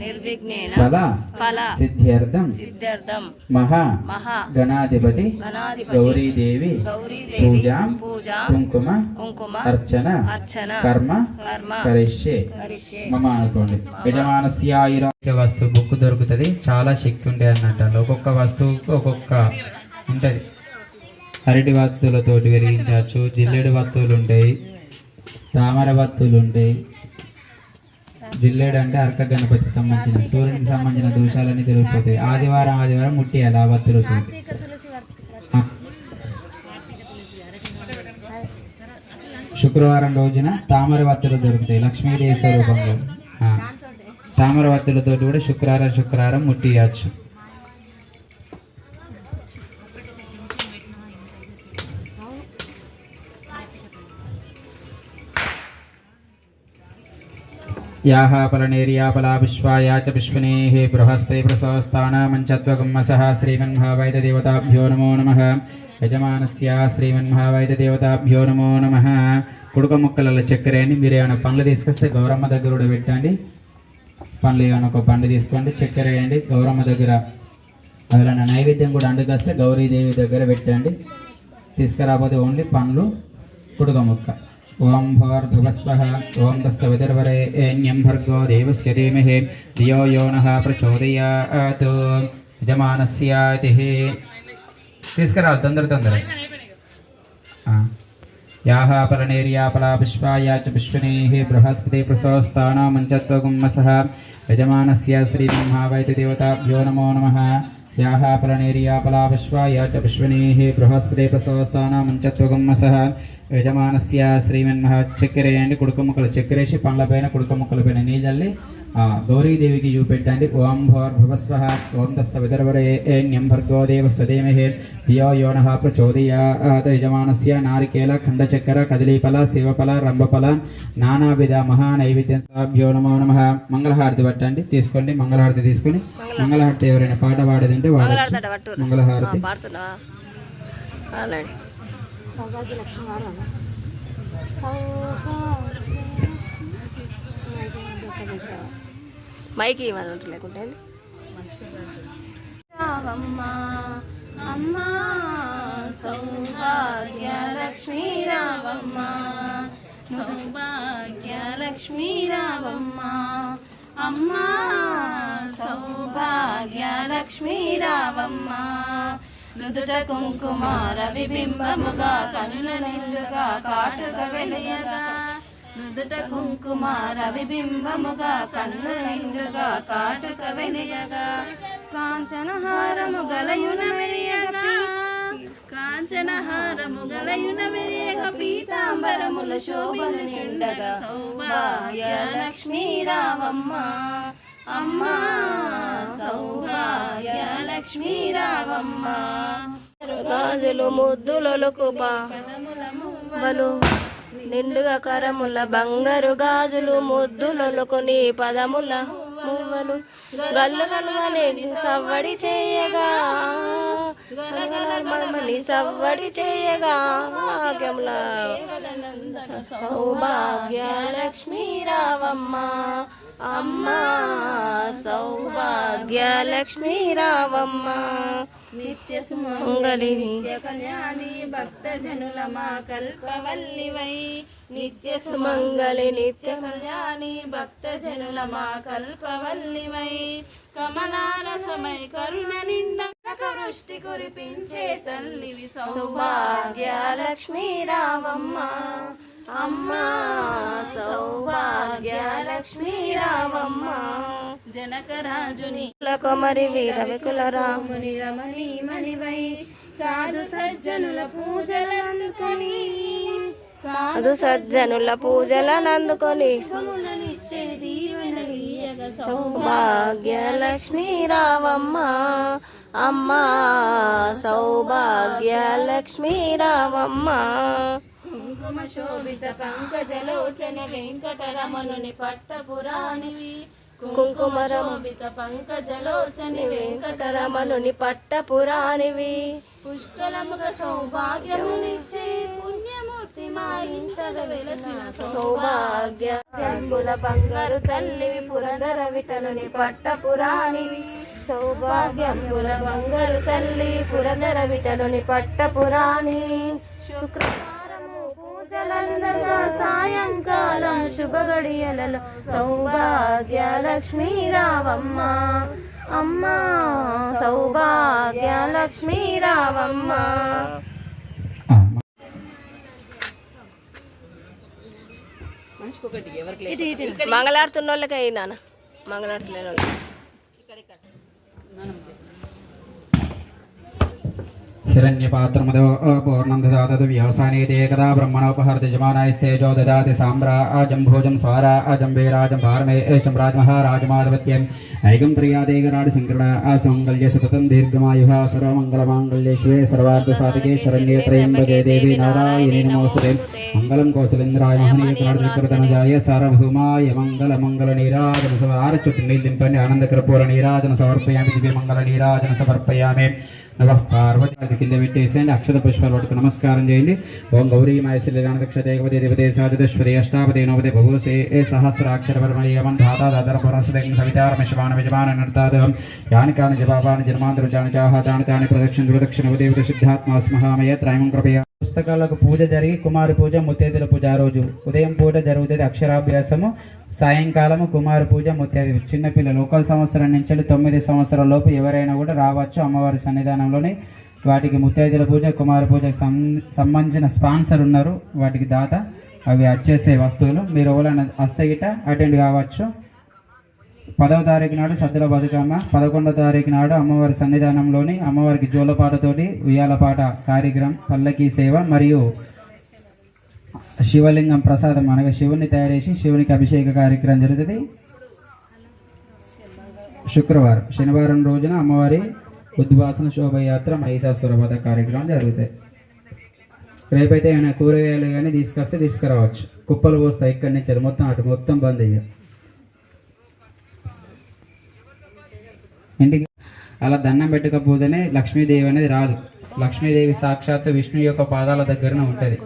నిర్విఘ్నేన ఫల ఫల సిద్ధ్యర్థం సిద్ధ్యర్థం మహా మహా గణాధిపతి గౌరీదేవి పూజాం కుంకుమ అర్చన కర్మ కరిష్యే మమ అనుకోండి. యజమానస్య వస్తువు బుక్ దొరుకుతుంది. చాలా శక్తి ఉండే అన్నట్టు. ఒక్కొక్క వస్తువుకు ఒక్కొక్క ఉంటుంది. అరటి వత్తులతోటి వెలిగించవచ్చు, జిల్లేడు వత్తువులు ఉంటాయి, తామర వత్తువులు ఉంటాయి. జిల్లేడు అంటే అర్క గణపతికి సంబంధించిన సూర్యునికి సంబంధించిన దోషాలన్నీ తిరిగిపోతాయి. ఆదివారం ముట్టియాలి ఆ వత్తులతో. శుక్రవారం రోజున తామర వత్తులు దొరుకుతాయి లక్ష్మీదేవి స్వరూపంలో. తామర వత్తులతో కూడా శుక్రవారం ముట్టియచ్చు. యాహ ఫలనేర్యాఫలా పుష్పాయా చ పుష్పినేః బృహస్పతి ప్రసవస్థానమంచత్వగుమ్మసః శ్రీమన్మహావైద్యదేవతాభ్యో నమో నమః. యజమానస్య శ్రీమన్మహావైద్యదేవతాభ్యో నమో నమః. కుడుక ముక్కల చక్కెర అని మీరు ఏమైనా పండ్లు తీసుకొస్తే గౌరమ్మ దగ్గర కూడా పెట్టండి. పండ్లు ఏమైనా ఒక పండు తీసుకోండి, చక్కెర వేయండి గౌరమ్మ దగ్గర. ఎవరైనా నైవేద్యం కూడా అండుకొస్తే గౌరీదేవి దగ్గర పెట్టండి. తీసుకురాకపోతే ఓన్లీ పండ్లు, కుడుక ముక్క. ఓం భోర్భువస్వః ఓం తస్సవితుర్వరేణ్యం భర్గో దేవస్య ధీమహి ధియో యో నః ప్రచోదయాత్. యజమానస్యాతి తీసుకురావాలి తొందర. యాహ పరనేర్యాఫలా పుష్పాయా చ పుష్పినేః బృహస్పతి ప్రసవస్థానమంచత్వగుమ్మసః యజమానస్య శ్రీమన్మహావైద్యదేవతాభ్యో నమో నమః. యాహ ఫలనేర్యాఫలా పుష్పాయా చ పుష్పినేః బృహస్పతి ప్రసవస్థానమంచత్వగుమ్మసః యజమానస్య శ్రీమన్మహా. చక్కెర వేయండి, కుడుక ముక్కలు చక్కెరేసి పండ్ల పైన కుడుక ముక్కల పైన నీళ్ళల్లి గౌరీదేవికి చూపెట్టండి. ఓం భోర్భువస్వః ఓం తస్సవితుర్వరేణ్యం భర్గో దేవస్య ధీమహి ధియో యో నః ప్రచోదయాత్. యజమానస్య నారికేల ఖండ చక్కెర కదలీఫల శివఫల రంభఫల నానావిధ మహానైవేద్యంభ్యో నమో నమః. మంగళహారతి పట్టండి, తీసుకోండి. మంగళహారతి తీసుకొని మంగళహారతి ఎవరైనా పాట పాడేదంటే వాడచ్చు. మంగళహారతి మైకి ఇవ్వాలి లేకుంటే రావమ్మా అమ్మా సౌభాగ్య లక్ష్మీ రావమ్మా సౌభాగ్య లక్ష్మీ రావమ్మా అమ్మా సౌభాగ్య లక్ష్మీ రావమ్మా. నుదుట కుంకుమ రవిబింబముగా కనుల నిండుగా కాటుక వెలియగా నుదుట కుంకుమ రవిబింబముగా కనుల నిండుగా కాటుక వెలియగా కాంచనహారము గలయున మెరియగా కాంచనహారము గలయున మెరియగా పీతాంబరముల శోభను చుండగా సౌభాగ్య లక్ష్మీ రావమ్మా అమ్మా సౌభాగ్య లక్ష్మీ రావమ్మా. గాజులు ముద్దులకు పదములు నిండుగా కరముల బంగారు గాజులు ముద్దులకు నీ పదముల మువ్వలు గల్లు గల్లుమని సవ్వడి చేయగా గలగలమని సవ్వడి చేయగా సౌభాగ్య లక్ష్మీ రావమ్మా అమ్మా సౌభాగ్య లక్ష్మీ రావమ్మా. నిత్య సుమంగళి నిత్య కళ్యాణి భక్త జనుల మా కల్పవల్లివై నిత్య సుమంగళి నిత్య కళ్యాణి భక్త జనుల మా కల్పవల్లివై కమలారసమై కరుణ నిండా వృష్టి కురిపించే తల్లివి సౌభాగ్య లక్ష్మీ రావమ్మా అమ్మా సౌభాగ్య లక్ష్మీ రావమ్మా. జనకరాజుని కుమరి వీర వికుల రాముని రమణి మణివై సాధు సజ్జనుల పూజలందుకొని సౌభాగ్య లక్ష్మీ రావమ్మా అమ్మా సౌభాగ్య లక్ష్మీ రావమ్మా. కుంకుమ శోభిత పంకజలోచన వెంకటరమణుని పట్టపురాణివి కుంకుమ శోభిత పంకజలోచని వెంకటరమణుని పట్టపురాణివి పుష్కలముగ సౌభాగ్యమునిచ్చే పుణ్యమూర్తి సౌభాగ్య గంగుల బంగారు తల్లి పురందర విఠలుని పట్టపురాణి సౌభాగ్యముల బంగారు తల్లి పురందర విఠలుని పట్టపురాణి శుక్రవారము పూజలందగా సాయంకాలం శుభ గడియలలో సౌభాగ్య లక్ష్మీ రావమ్మ అమ్మ సౌభాగ్య లక్ష్మీ రావమ్మ. మంగళాడుతున్న వాళ్ళకి అయినా మంగళాడుతున్న వాళ్ళు हिरण्यपात्रमदो पूर्णं ददातु व्यवसानेते एकदा ब्रह्मणोपहर्ति यजमानायस्तेजो ददाति साम्राजं भोजं स्वाराजं वीराजं भारमे एषं राजमहाराजमाधिपत्यम् ऐकं प्रियादेकराडशङ्करणासमङ्गल्ये सततं दीर्घमायुः सर्वमङ्गलमाङ्गल्ये शिवे सर्वार्थसाधिके शरण्ये त्र्यम्बके देवी नारायणी नमोऽस्तुते मङ्गलं कौसलेन्द्राय महनीयकार्यकर्तनुजाय सार्वभौमाय मङ्गलनीराजन समरार्चुन्नीलिम्पन्ने आनन्दकर्पूरनीराजन समर्पयामि दिव्यमङ्गलनीराजन समर्पयामि. नमः पार्वती కింద పెట్టేసేయండి. అక్షత పుష్పాలు పట్టుకు నమస్కారం చేయండి. ఓం గౌరీ మహేశ్వరీక్షదేవదే దేవదే సాధుష్పదే అష్టాపదే నవదే భగవసే ఏ సహస్రాక్షర పరమయ్యమన్ ధాతా దాదర పరసదే సవితారమశమాన విజమాన నర్తాదహం యాని కాని జపాపాని జన్మాంతరు జాని చాహ దాని తాని ప్రదక్షిణ దురదక్షిణ దేవత శుద్ధాత్మ స్మహామయ త్రైమం కృపయ. పుస్తకాలకు పూజ జరిగి కుమారి పూజ ముత్తైదుల పూజ ఆ రోజు ఉదయం పూట జరుగుతుంది అక్షరాభ్యాసము, సాయంకాలము కుమారి పూజ ముత్తైదు. చిన్నపిల్లలు 1 సంవత్సరం నుంచి 9 సంవత్సరాల లోపు ఎవరైనా కూడా రావచ్చు అమ్మవారి సన్నిధానంలోని. వాటికి ముత్తైదుల పూజ కుమారి పూజకు సంబంధించిన స్పాన్సర్ ఉన్నారు, వాటికి దాత. అవి వచ్చేసే వస్తువులు మీరు ఎవరైనా వస్తే గిట్ట అటెండ్ కావచ్చు. 10వ తారీఖు నాడు సద్దుల బతుకమ్మ, 11వ తారీఖు నాడు అమ్మవారి సన్నిధానంలోని అమ్మవారికి జోలపాటతోటి ఉయ్యాలపాట కార్యక్రమం, పల్లకీ సేవ మరియు శివలింగం ప్రసాదం అనగా శివుని తయారు చేసి శివునికి అభిషేక కార్యక్రమం జరుగుతుంది. శుక్రవారం శనివారం రోజున అమ్మవారి ఉద్వాసన శోభయాత్ర మహిషాసుర వధ కార్యక్రమం జరుగుతాయి. రేపైతే ఏమైనా కూరగాయలు కానీ తీసుకొస్తే తీసుకురావచ్చు. కుప్పలు పోస్తాయి ఇక్కడి నుంచి మొత్తం అటు మొత్తం బంద్ అయ్యారు. ఇంటికి అలా దండం పెట్టకపోతేనే లక్ష్మీదేవి అనేది రాదు. లక్ష్మీదేవి సాక్షాత్తు విష్ణు యొక్క పాదాల దగ్గరనే ఉంటుంది.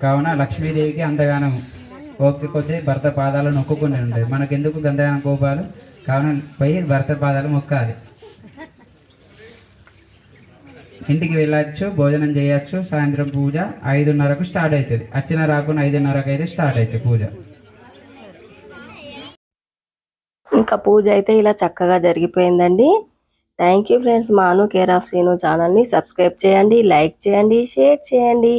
కావున లక్ష్మీదేవికి అంతగానం ఓపిక కొద్దీ భర్త పాదాలు నొక్కుకుని ఉంటుంది. మనకెందుకు గంధగానం కోపాలు? కావున పోయి భర్త పాదాలు మొక్కాలి. ఇంటికి వెళ్ళచ్చు, భోజనం చేయొచ్చు. సాయంత్రం పూజ 5:30కు స్టార్ట్ అవుతుంది. అచ్చిన రాకుండా 5:30కు అయితే స్టార్ట్ అవుతుంది పూజ. ఇంకా పూజ అయితే ఇలా చక్కగా జరిగిపోయిందండి. Thank you friends. Manu care of Seenu ఛానల్ని సబ్స్క్రైబ్ చేయండి, లైక్ చేయండి, షేర్ చేయండి.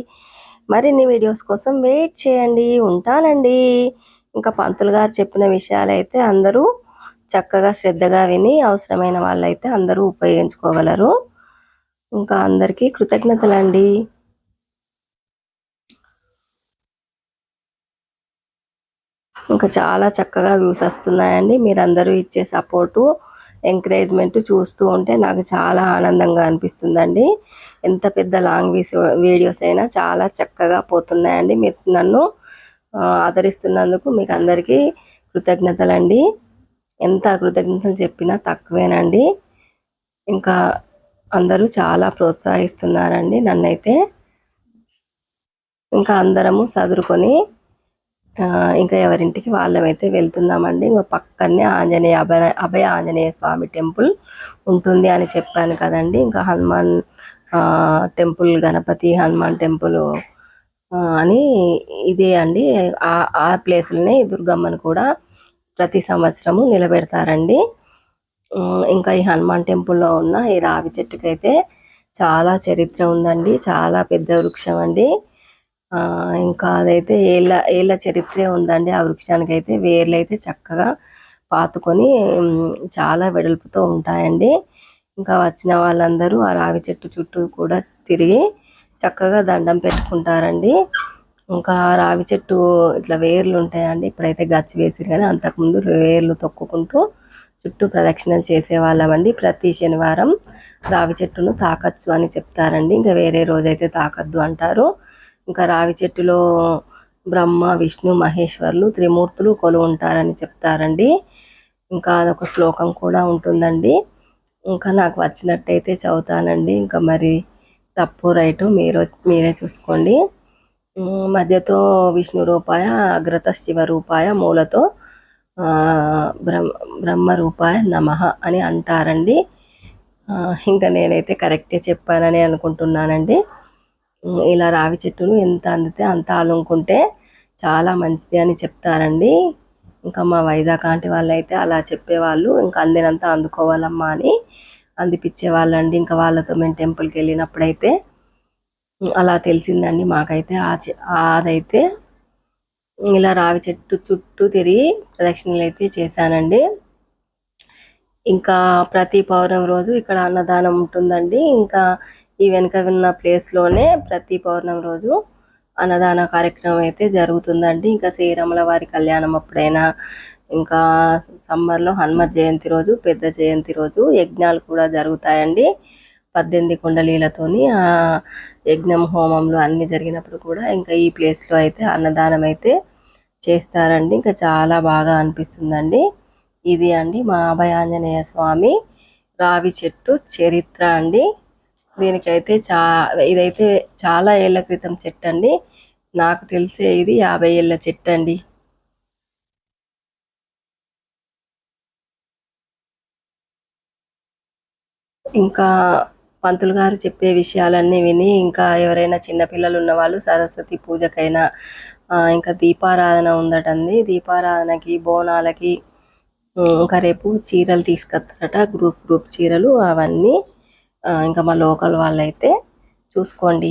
మరిన్ని వీడియోస్ కోసం వెయిట్ చేయండి. ఉంటానండి. ఇంకా పంతులు గారు చెప్పిన విషయాలు అయితే అందరూ చక్కగా శ్రద్ధగా విని అవసరమైన వాళ్ళైతే అందరూ ఉపయోగించుకోగలరు. ఇంకా అందరికీ కృతజ్ఞతలండి. ఇంకా చాలా చక్కగా వ్యూస్ వస్తున్నాయండి. మీరందరూ ఇచ్చే సపోర్టు, ఎంకరేజ్మెంట్ చూస్తూ ఉంటే నాకు చాలా ఆనందంగా అనిపిస్తుందండి. ఎంత పెద్ద లాంగ్ వీడియోస్ అయినా చాలా చక్కగా పోతున్నాయండి. మీరు నన్ను ఆదరిస్తున్నందుకు మీకు అందరికీ కృతజ్ఞతలండి. ఎంత కృతజ్ఞతలు చెప్పినా తక్కువేనండి. ఇంకా అందరూ చాలా ప్రోత్సహిస్తున్నారండి నన్నైతే. ఇంకా అందరము చదువుకొని ఇంకా ఎవరింటికి వాళ్ళమైతే వెళ్తున్నామండి. ఇంకా పక్కనే అభయ ఆంజనేయ స్వామి టెంపుల్ ఉంటుంది అని చెప్పాను కదండి. ఇంకా హనుమాన్ టెంపుల్, గణపతి హనుమాన్ టెంపుల్ అని ఇదే అండి. ఆ ప్లేసులనే దుర్గమ్మను కూడా ప్రతి సంవత్సరము నిలబెడతారండి. ఇంకా ఈ హనుమాన్ టెంపుల్లో ఉన్న ఈ రావి చెట్టుకైతే చాలా చరిత్ర ఉందండి. చాలా పెద్ద వృక్షం అండి. ఇంకా అదైతే ఏళ్ళ చరిత్రే ఉందండి. ఆ వృక్షానికి అయితే వేర్లు అయితే చక్కగా పాతుకొని చాలా వెడల్పుతో ఉంటాయండి. ఇంకా వచ్చిన వాళ్ళందరూ ఆ రావి చెట్టు చుట్టూ కూడా తిరిగి చక్కగా దండం పెట్టుకుంటారండి. ఇంకా రావి చెట్టు ఇట్లా వేర్లు ఉంటాయండి. ఇప్పుడైతే గచ్చి వేసిరు కానీ అంతకుముందు వేర్లు తొక్కుకుంటూ చుట్టూ ప్రదక్షిణలు చేసేవాళ్ళమండి. ప్రతి శనివారం రావి చెట్టును తాకచ్చు అని చెప్తారండి. ఇంకా వేరే రోజైతే తాకద్దు అంటారు. ఇంకా రావి చెట్టులో బ్రహ్మ, విష్ణు, మహేశ్వరులు, త్రిమూర్తులు కొలు ఉంటారని చెప్తారండి. ఇంకా అదొక శ్లోకం కూడా ఉంటుందండి. ఇంకా నాకు వచ్చినట్టయితే చదువుతానండి. ఇంకా మరి తప్పు రైటు మీరే చూసుకోండి. మధ్యతో విష్ణు రూపాయ అగ్రత శివ రూపాయ మూలతో బ్రహ్మ రూపాయ నమః అని అంటారండి. ఇంకా నేనైతే కరెక్టే చెప్పానని అనుకుంటున్నానండి. ఇలా రావి చెట్టును ఎంత అందితే అంత అలుముకుంటే చాలా మంచిది అని చెప్తారండి. ఇంకా మా వైజాగ్ ఆంటీ వాళ్ళు అయితే అలా చెప్పేవాళ్ళు, ఇంకా అందినంత అందుకోవాలమ్మా అని అందిపించేవాళ్ళండి. ఇంకా వాళ్ళతో మేము టెంపుల్కి వెళ్ళినప్పుడైతే అలా తెలిసిందండి మాకైతే. అదైతే ఇలా రావి చెట్టు చుట్టూ తిరిగి ప్రదక్షిణలు అయితే చేశానండి. ఇంకా ప్రతి పౌర్ణమి రోజు ఇక్కడ అన్నదానం ఉంటుందండి. ఇంకా ఈ వెనుక ఉన్న ప్లేస్లోనే ప్రతి పౌర్ణమి రోజు అన్నదాన కార్యక్రమం అయితే జరుగుతుందండి. ఇంకా శ్రీరాముల వారి కళ్యాణం అప్పుడైనా, ఇంకా సమ్మర్లో హనుమత్ జయంతి రోజు, పెద్ద జయంతి రోజు యజ్ఞాలు కూడా జరుగుతాయండి. 18 కుండలీలతోని యజ్ఞం హోమంలో అన్నీ జరిగినప్పుడు కూడా ఇంకా ఈ ప్లేస్లో అయితే అన్నదానం అయితే చేస్తారండి. ఇంకా చాలా బాగా అనిపిస్తుందండి. ఇది అండి మా అభయ ఆంజనేయ స్వామి రావి చెట్టు చరిత్ర అండి. దీనికైతే ఇదైతే చాలా ఏళ్ల క్రితం చెట్టు అండి. నాకు తెలిసే ఇది 50 ఏళ్ల చెట్టు అండి. ఇంకా పంతులు గారు చెప్పే విషయాలన్నీ విని, ఇంకా ఎవరైనా చిన్నపిల్లలు ఉన్న వాళ్ళు సరస్వతి పూజకైనా, ఇంకా దీపారాధన ఉందటండి. దీపారాధనకి, బోనాలకి ఇంకా రేపు చీరలు తీసుకొస్తారట, గ్రూప్ చీరలు అవన్నీ. ఇంకా మా లోకల్ వాళ్ళైతే చూసుకోండి.